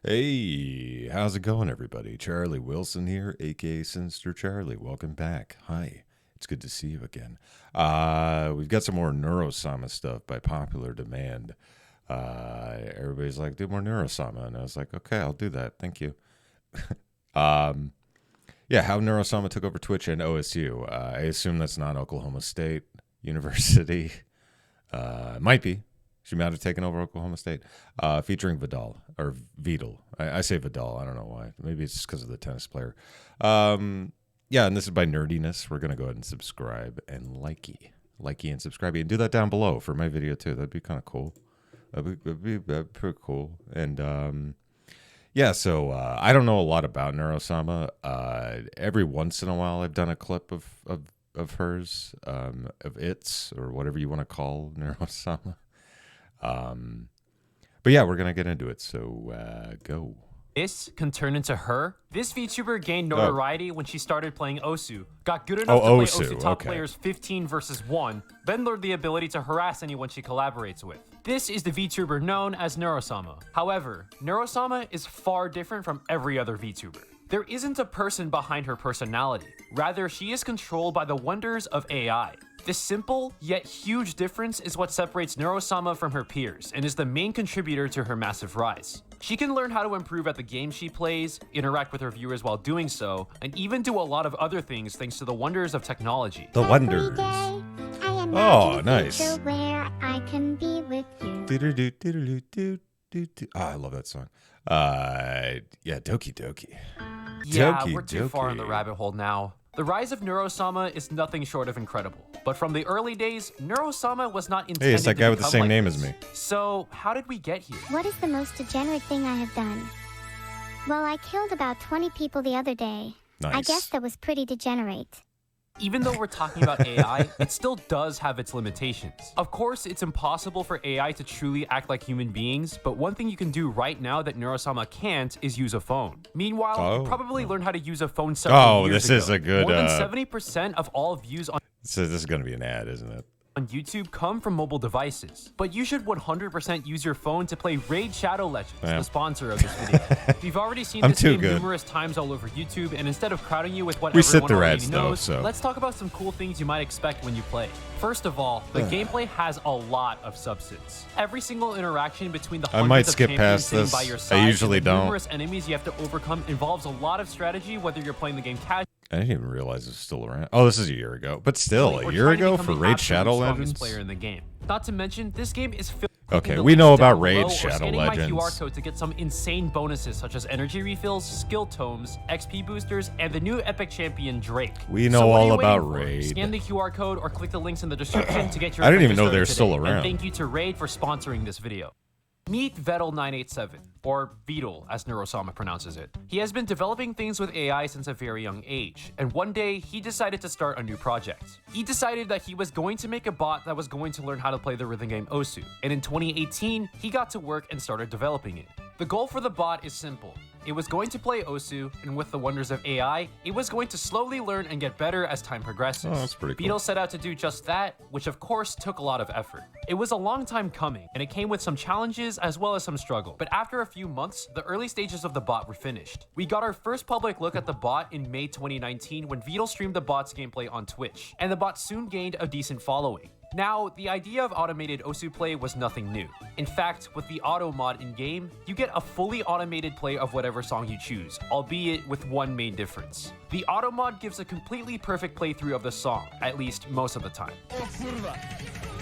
Hey, how's it going, everybody? Charlie Wilson here, aka Sinister Charlie. Welcome back. Hi, it's good to see you again. We've got some more Neuro-sama stuff by popular demand. Everybody's like, do more Neuro-sama, and I was like, okay, I'll do that. Thank you. Yeah, how Neuro-sama took over Twitch and OSU. I assume that's not Oklahoma State University. It might be. She might have taken over Oklahoma State, featuring Vedal. I say Vidal. I don't know why. Maybe it's just because of the tennis player. Yeah, and this is by Nerdiness. We're going to go ahead and subscribe and likey and subscribe. And do that down below for my video, too. That'd be kind of cool. That'd be pretty cool. And yeah, so I don't know a lot about Neuro-sama. Every once in a while, I've done a clip of hers, of its, or whatever you want to call Neuro-sama. But yeah, we're going to get into it, so go. This can turn into her. This VTuber gained notoriety when she started playing Osu, got good enough to play Osu top players 15 versus 1, then learned the ability to harass anyone she collaborates with. This is the VTuber known as Neuro-sama. However, Neuro-sama is far different from every other VTuber. There isn't a person behind her personality. Rather, she is controlled by the wonders of AI. This simple, yet huge difference is what separates Neuro-sama from her peers, and is the main contributor to her massive rise. She can learn how to improve at the game she plays, interact with her viewers while doing so, and even do a lot of other things thanks to the wonders of technology. The wonders. Oh, nice. Where I can be with you. Oh, I love that song. Yeah, Doki Doki. Yeah, we're too far in the rabbit hole now. The rise of Neuro-sama is nothing short of incredible. But from the early days, Neuro-sama was not intended to Hey, it's that guy with the same name as me. So, how did we get here? What is the most degenerate thing I have done? Well, I killed about 20 people the other day. Nice. I guess that was pretty degenerate. Even though we're talking about AI, it still does have its limitations. Of course, it's impossible for AI to truly act like human beings, but one thing you can do right now that Neuro-sama can't is use a phone. Meanwhile, you probably learned how to use a phone several years ago. This is a good... More than 70% of all views on... So this is going to be an ad, isn't it? On YouTube come from mobile devices, but you should 100% use your phone to play Raid Shadow Legends, the sponsor of this video. We've already seen this game numerous times all over YouTube, and instead of crowding you with what everyone already knows, let's talk about some cool things you might expect when you play. First of all, the gameplay has a lot of substance. Every single interaction between the hundreds of champions sitting by your side and the numerous enemies you have to overcome involves a lot of strategy, whether you're playing the game casually. I didn't even realize it's still around. Oh, this is a year ago. But still, a year ago for Raid Shadow Legends? Player in the game. Not to mention, this game is filled okay, we know about Raid Shadow Legends. My QR code to get some insane bonuses such as energy refills, skill tomes, XP boosters, and the new epic champion Drake. We know all about Raid. Scan the QR code or click the links in the description to get your I didn't even know they're still around. And thank you to Raid for sponsoring this video. Meet Vedal987, or Vedal as Neuro-sama pronounces it. He has been developing things with AI since a very young age, and one day he decided to start a new project. He decided that he was going to make a bot that was going to learn how to play the rhythm game Osu, and in 2018, he got to work and started developing it. The goal for the bot is simple. It was going to play Osu, and with the wonders of AI, it was going to slowly learn and get better as time progresses. Oh, that's pretty cool. Vedal set out to do just that, which of course took a lot of effort. It was a long time coming, and it came with some challenges as well as some struggle. But after a few months, the early stages of the bot were finished. We got our first public look at the bot in May 2019 when Vedal streamed the bot's gameplay on Twitch, and the bot soon gained a decent following. Now, the idea of automated Osu play was nothing new. In fact, with the auto mod in-game, you get a fully automated play of whatever song you choose, albeit with one main difference. The auto mod gives a completely perfect playthrough of the song, at least most of the time.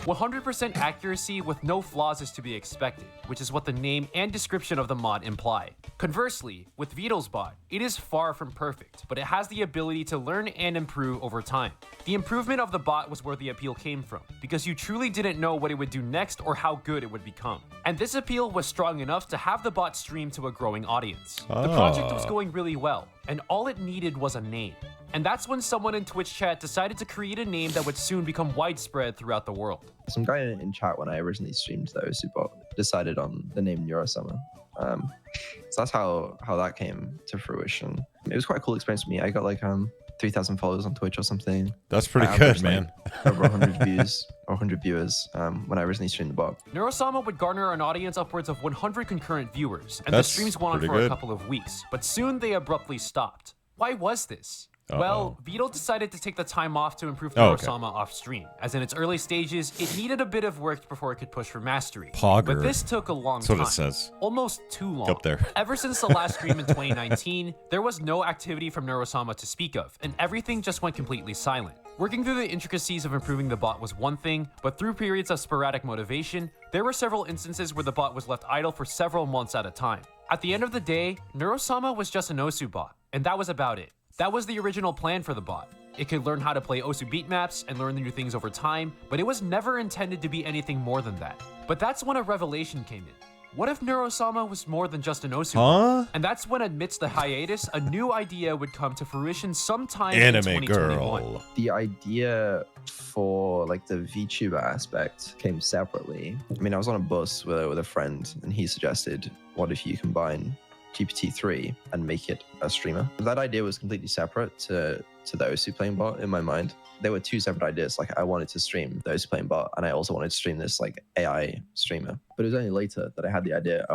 100% accuracy with no flaws is to be expected, which is what the name and description of the mod imply. Conversely, with Vedal's bot, it is far from perfect, but it has the ability to learn and improve over time. The improvement of the bot was where the appeal came from, because you truly didn't know what it would do next or how good it would become. And this appeal was strong enough to have the bot stream to a growing audience. The project was going really well, and all it needed was a name. And that's when someone in Twitch chat decided to create a name that would soon become widespread throughout the world. Some guy in chat when I originally streamed the Osu bot decided on the name Neuro-sama. So that's how that came to fruition. It was quite a cool experience for me. I got like 3,000 followers on Twitch or something. That's pretty good, man. Like, over 100 views or 100 viewers when I originally streamed the bot. Neuro-sama would garner an audience upwards of 100 concurrent viewers, and That's the streams went on pretty for good. a couple of weeks, but soon they abruptly stopped. Why was this? Well, Vedal decided to take the time off to improve Neuro-sama off stream, as in its early stages, it needed a bit of work before it could push for mastery. Pogger. But this took a long time. That's what it says. Almost too long. Up there. Ever since the last stream in 2019, there was no activity from Neuro-sama to speak of, and everything just went completely silent. Working through the intricacies of improving the bot was one thing, but through periods of sporadic motivation, there were several instances where the bot was left idle for several months at a time. At the end of the day, Neuro-sama was just an Osu bot, and that was about it. That was the original plan for the bot. It could learn how to play Osu beat maps and learn the new things over time, but it was never intended to be anything more than that. But that's when a revelation came in. What if Neuro-sama was more than just an Osu bot? And that's when, amidst the hiatus, a new idea would come to fruition sometime in 2021. Girl. The idea for like the VTuber aspect came separately. I mean, I was on a bus with a friend, and he suggested, what if you combine GPT-3 and make it a streamer? That idea was completely separate to the Osu playing bot in my mind. There were two separate ideas. Like, I wanted to stream the Osu playing bot, and I also wanted to stream this like AI streamer. But it was only later that I had the idea,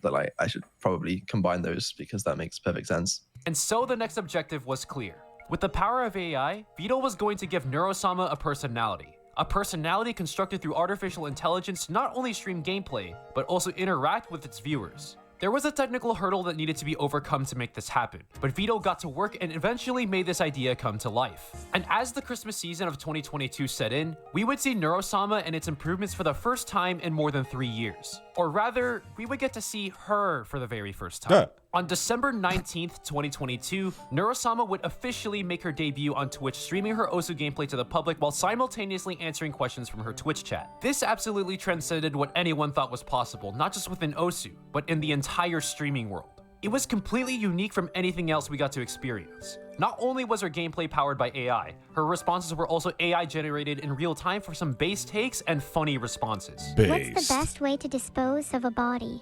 that like I should probably combine those because that makes perfect sense. And so the next objective was clear. With the power of AI, Vedal was going to give Neuro-sama a personality. A personality constructed through artificial intelligence to not only stream gameplay, but also interact with its viewers. There was a technical hurdle that needed to be overcome to make this happen, but Vedal got to work and eventually made this idea come to life. And as the Christmas season of 2022 set in, we would see Neuro-sama and its improvements for the first time in more than 3 years. Or rather, we would get to see her for the very first time. On December 19th, 2022, Neuro-sama would officially make her debut on Twitch, streaming her Osu gameplay to the public while simultaneously answering questions from her Twitch chat. This absolutely transcended what anyone thought was possible, not just within Osu, but in the entire streaming world. It was completely unique from anything else we got to experience. Not only was her gameplay powered by AI, her responses were also AI generated in real time for some base takes and funny responses. What's the best way to dispose of a body?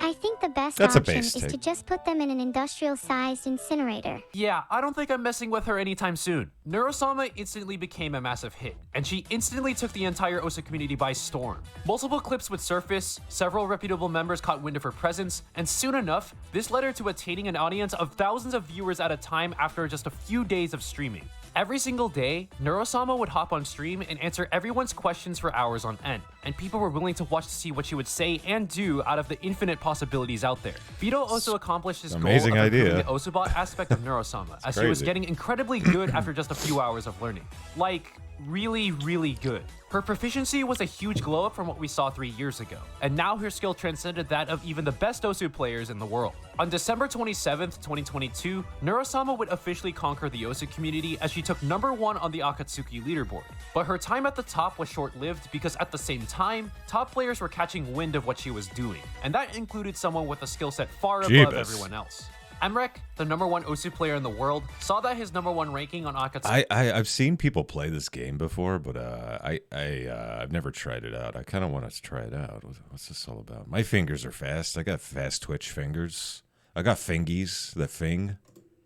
I think the best That's a option base is take. to just put them in an industrial-sized incinerator. Yeah, I don't think I'm messing with her anytime soon. Neuro-sama instantly became a massive hit, and she instantly took the entire Osu community by storm. Multiple clips would surface, several reputable members caught wind of her presence, and soon enough, this led her to attaining an audience of thousands of viewers at a time after just a few days of streaming. Every single day, Neuro-sama would hop on stream and answer everyone's questions for hours on end, and people were willing to watch to see what she would say and do out of the infinite possibilities out there. Vedal also accomplished his goal of improving the Osubot aspect of Neuro-sama, as she was getting incredibly good after just a few hours of learning. Like, really, really good. Her proficiency was a huge glow up from what we saw 3 years ago, and now her skill transcended that of even the best Osu players in the world. On December 27th, 2022, Neuro-sama would officially conquer the Osu community as she took #1 on the Akatsuki leaderboard. But her time at the top was short-lived because at the same time, top players were catching wind of what she was doing, and that included someone with a skill set far above everyone else. Emrek, the #1 Osu player in the world, saw that his #1 ranking on Akatsuki. I've seen people play this game before, but I've never tried it out. I kind of want to try it out. What's this all about? My fingers are fast. I got fast twitch fingers. I got fingies. The fing.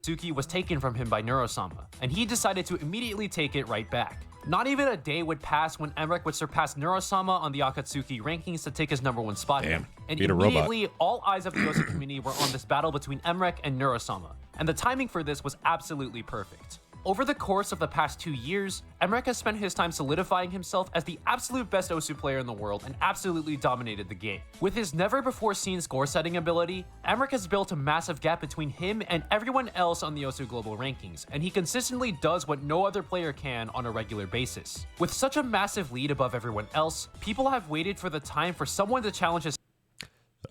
Akatsuki was taken from him by Neuro-sama, and he decided to immediately take it right back. Not even a day would pass when Emrek would surpass Neuro-sama on the Akatsuki rankings to take his #1 spot. Damn, and beat a immediately, all eyes of the Osu community were on this battle between Emrek and Neuro-sama, and the timing for this was absolutely perfect. Over the course of the past 2 years, Emrek has spent his time solidifying himself as the absolute best Osu player in the world and absolutely dominated the game. With his never-before-seen score-setting ability, Emrek has built a massive gap between him and everyone else on the Osu global rankings, and he consistently does what no other player can on a regular basis. With such a massive lead above everyone else, people have waited for the time for someone to challenge his.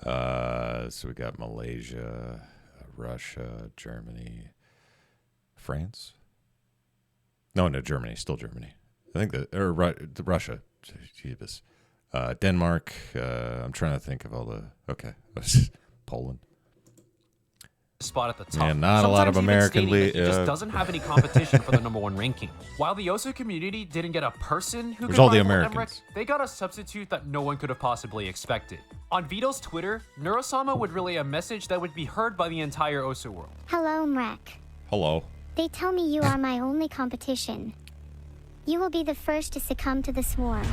So we got Malaysia, Russia, Germany, France. No, Germany. Still Germany. I think Russia. Jeebus. Denmark. I'm trying to think of all the. Okay. Poland. Spot at the top. Yeah, not a lot of American league. He just doesn't have any competition for the #1 ranking. While the Osu community didn't get a person who could all the rival Americans. Emrek, they got a substitute that no one could have possibly expected. On Vedal's Twitter, Neuro-sama would relay a message that would be heard by the entire Osu world. Hello, Mrek. Hello. They tell me you are my only competition. You will be the first to succumb to the swarm.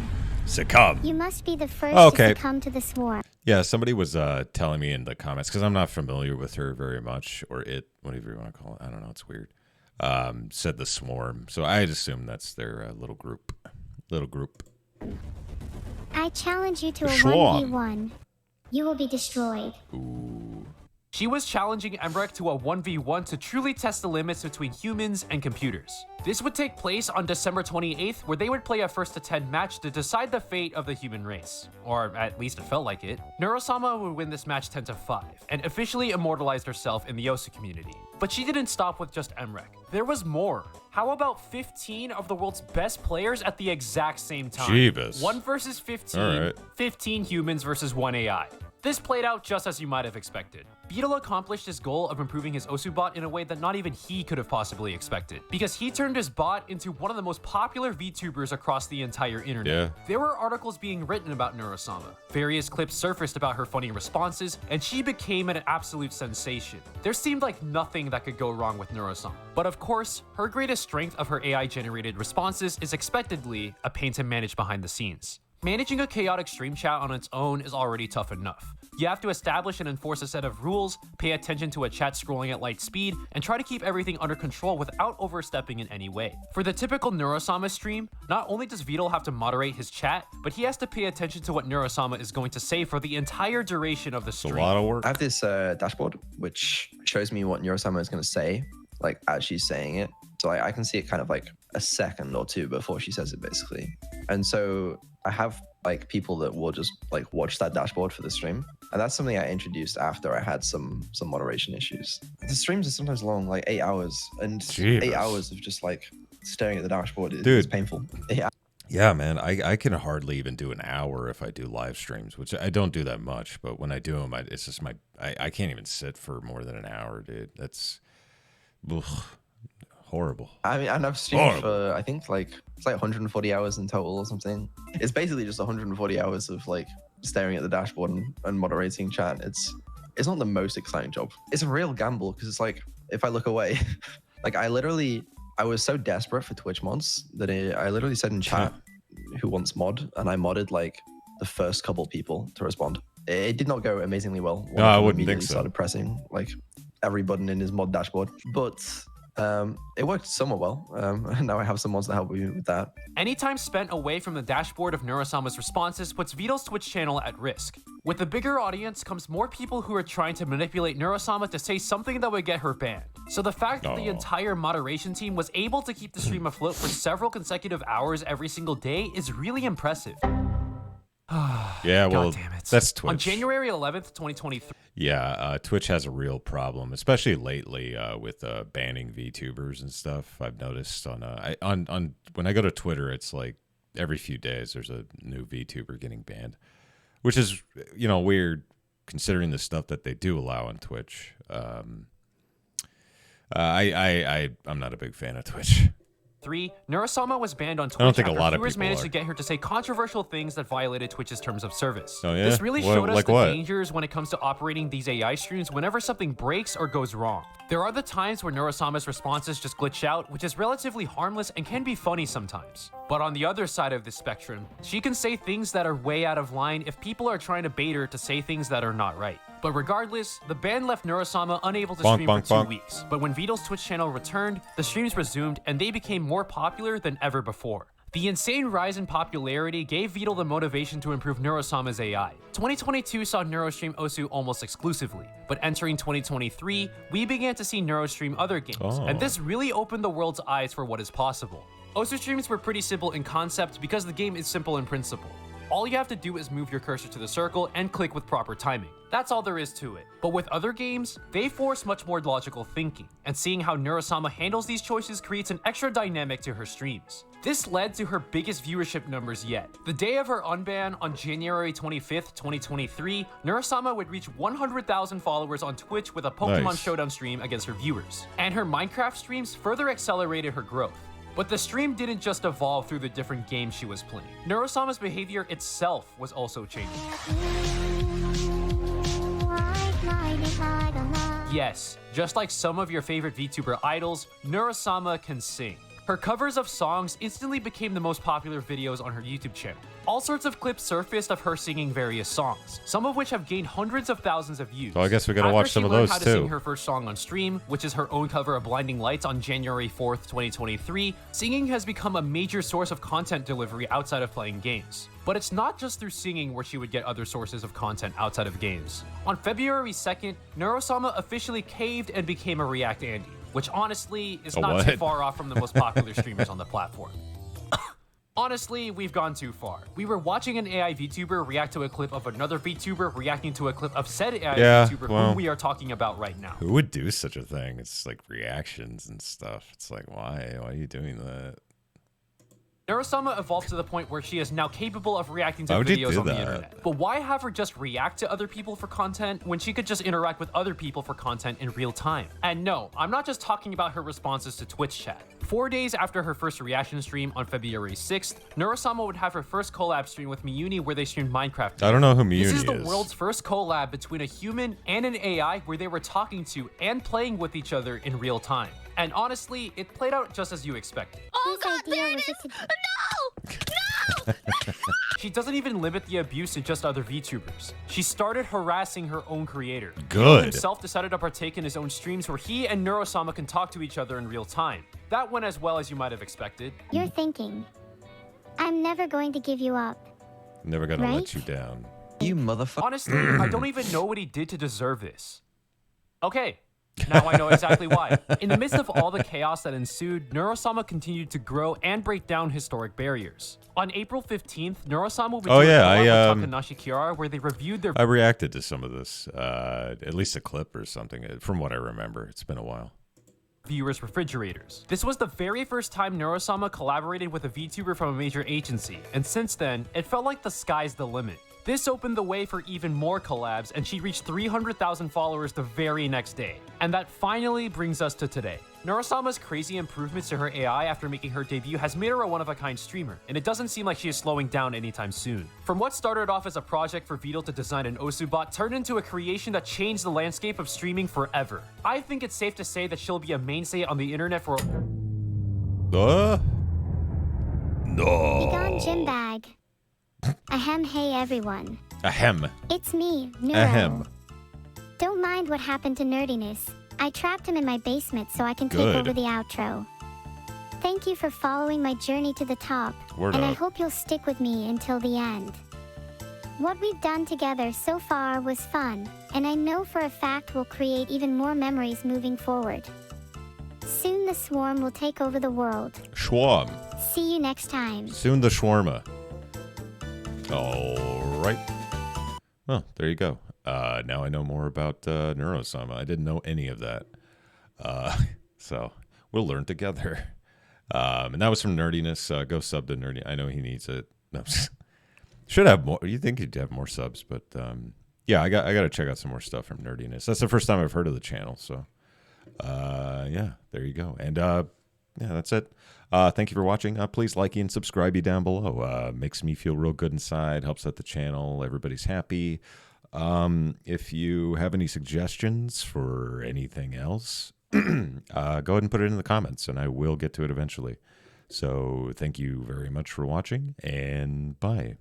Succumb. You must be the first Okay. to succumb to the swarm. Yeah, somebody was telling me in the comments, because I'm not familiar with her very much, or it, whatever you want to call it. I don't know. It's weird. Said the swarm. So I assume that's their little group. I challenge you to The a swarm. 1v1. You will be destroyed. Ooh. She was challenging Emmerich to a 1v1 to truly test the limits between humans and computers. This would take place on December 28th, where they would play a 1-to-10 match to decide the fate of the human race. Or at least it felt like it. Neuro-sama would win this match 10-5, and officially immortalized herself in the Osu community. But she didn't stop with just Emmerich. There was more. How about 15 of the world's best players at the exact same time? Jeebus. 1 versus 15, All right. 15 humans versus 1 AI. This played out just as you might have expected. Vedal accomplished his goal of improving his Osu bot in a way that not even he could have possibly expected, because he turned his bot into one of the most popular VTubers across the entire internet. Yeah. There were articles being written about Neuro-sama. Various clips surfaced about her funny responses, and she became an absolute sensation. There seemed like nothing that could go wrong with Neuro-sama. But of course, her greatest strength of her AI-generated responses is expectedly a pain to manage behind the scenes. Managing a chaotic stream chat on its own is already tough enough. You have to establish and enforce a set of rules, pay attention to a chat scrolling at light speed, and try to keep everything under control without overstepping in any way. For the typical Neuro-sama stream, not only does Vedal have to moderate his chat, but he has to pay attention to what Neuro-sama is going to say for the entire duration of the It's a stream. lot of work. I have this dashboard which shows me what Neuro-sama is going to say, like as she's saying it. So I can see it kind of like a second or two before she says it, basically. And so I have like people that will just like watch that dashboard for the stream. And that's something I introduced after I had some moderation issues. The streams are sometimes long, like 8 hours, and Jeebus. 8 hours of just like staring at the dashboard is Dude. painful. Yeah. Yeah, man, I can hardly even do an hour if I do live streams, which I don't do that much. But when I do them, it's just I can't even sit for more than an hour, dude. That's ugh, horrible. I mean, and I've streamed for, I think like, it's like 140 hours in total or something. It's basically just 140 hours of like staring at the dashboard and moderating chat. It's not the most exciting job. It's a real gamble because it's like, if I look away, like I was so desperate for Twitch mods that I literally said in chat, who wants mod? And I modded like the first couple people to respond. It did not go amazingly well. No, I One wouldn't immediately think so. started pressing like every button in his mod dashboard, but it worked somewhat well. And now I have some mods that help me with that. Any time spent away from the dashboard of Neuro-sama's responses puts Vedal's Twitch channel at risk. With a bigger audience comes more people who are trying to manipulate Neuro-sama to say something that would get her banned. So the fact that the entire moderation team was able to keep the stream afloat for several consecutive hours every single day is really impressive. Yeah, well, God damn it. that's Twitch. On January 11th, 2023. Yeah, Twitch has a real problem, especially lately with banning VTubers and stuff. I've noticed on when I go to Twitter, it's like every few days there's a new VTuber getting banned, which is weird considering the stuff that they do allow on Twitch. I'm not a big fan of Twitch. 3. Neuro-sama was banned on Twitch I don't think a after lot of viewers people managed are. to get her to say controversial things that violated Twitch's terms of service. Oh, yeah? This really What- showed us like the what? dangers when it comes to operating these AI streams whenever something breaks or goes wrong. There are the times where Neuro-sama's responses just glitch out, which is relatively harmless and can be funny sometimes. But on the other side of the spectrum, she can say things that are way out of line if people are trying to bait her to say things that are not right. But regardless, the ban left Neuro-sama unable to stream for 2 weeks. But when Vedal's Twitch channel returned, the streams resumed and they became more popular than ever before. The insane rise in popularity gave Vedal the motivation to improve Neuro-sama's AI. 2022 saw Neuro stream Osu almost exclusively, but entering 2023, we began to see Neuro stream other games, and this really opened the world's eyes for what is possible. Osu streams were pretty simple in concept because the game is simple in principle. All you have to do is move your cursor to the circle and click with proper timing. That's all there is to it. But with other games, they force much more logical thinking, and seeing how Neuro-sama handles these choices creates an extra dynamic to her streams. This led to her biggest viewership numbers yet. The day of her unban on January 25th, 2023, Neuro-sama would reach 100,000 followers on Twitch with a Pokemon Nice. Showdown stream against her viewers. And her Minecraft streams further accelerated her growth. But the stream didn't just evolve through the different games she was playing. Neuro-sama's behavior itself was also changing. Yes, just like some of your favorite VTuber idols, Neuro-sama can sing. Her covers of songs instantly became the most popular videos on her YouTube channel. All sorts of clips surfaced of her singing various songs, some of which have gained hundreds of thousands of views. So I guess we gotta watch some of those After she learned how to too. sing her first song on stream, which is her own cover of Blinding Lights on January 4th, 2023, singing has become a major source of content delivery outside of playing games. But it's not just through singing where she would get other sources of content outside of games. On February 2nd, Neuro-sama officially caved and became a React Andy, which honestly is not too far off from the most popular streamers on the platform. Honestly, we've gone too far. We were watching an AI VTuber react to a clip of another VTuber reacting to a clip of said AI VTuber who we are talking about right now. Who would do such a thing? It's like reactions and stuff. It's like, why? Why are you doing that? Neuro-sama evolved to the point where she is now capable of reacting to videos on the internet. But why have her just react to other people for content when she could just interact with other people for content in real time? And no, I'm not just talking about her responses to Twitch chat. 4 days after her first reaction stream on February 6th, Neuro-sama would have her first collab stream with Miyuni where they streamed Minecraft. I don't know who Miyuni is. This is the world's first collab between a human and an AI where they were talking to and playing with each other in real time. And honestly, it played out just as you expected. Oh god, there it is! No! No! She doesn't even limit the abuse to just other VTubers. She started harassing her own creator. Good. He himself decided to partake in his own streams where he and Neuro-sama can talk to each other in real time. That went as well as you might have expected. You're thinking, I'm never going to give you up. Never gonna let you down. You motherfucker. Honestly, I don't even know what he did to deserve this. Okay. Now I know exactly why. In the midst of all the chaos that ensued, Neuro-sama continued to grow and break down historic barriers. On April 15th, Neuro-sama would do a collab with Takanashi Kiara where they reviewed their... I reacted to some of this, at least a clip or something, from what I remember. It's been a while. Viewers' refrigerators. This was the very first time Neuro-sama collaborated with a VTuber from a major agency, and since then, it felt like the sky's the limit. This opened the way for even more collabs, and she reached 300,000 followers the very next day. And that finally brings us to today. Neuro-sama's crazy improvements to her AI after making her debut has made her a one-of-a-kind streamer, and it doesn't seem like she is slowing down anytime soon. From what started off as a project for Vedal to design an Osu bot turned into a creation that changed the landscape of streaming forever. I think it's safe to say that she'll be a mainstay on the internet for... No. Be gone, gym bag. Ahem, hey everyone. Ahem. It's me, Neuro. Ahem. Don't mind what happened to Nerdiness. I trapped him in my basement so I can take over the outro. Thank you for following my journey to the top, I hope you'll stick with me until the end. What we've done together so far was fun, and I know for a fact we'll create even more memories moving forward. Soon the swarm will take over the world. Schwarm. See you next time. Soon the shawarma. All right. Well, there you go. Now I know more about Neuro-sama. I didn't know any of that. So we'll learn together. And that was from Nerdiness. Go sub to Nerdy. I know he needs it. No, should have more. You think he'd have more subs, but yeah, I got to check out some more stuff from Nerdiness. That's the first time I've heard of the channel. So yeah, there you go. And yeah, that's it. Thank you for watching. Please like and subscribe down below. Makes me feel real good inside. Helps out the channel. Everybody's happy. If you have any suggestions for anything else, go ahead and put it in the comments, and I will get to it eventually. So thank you very much for watching, and bye.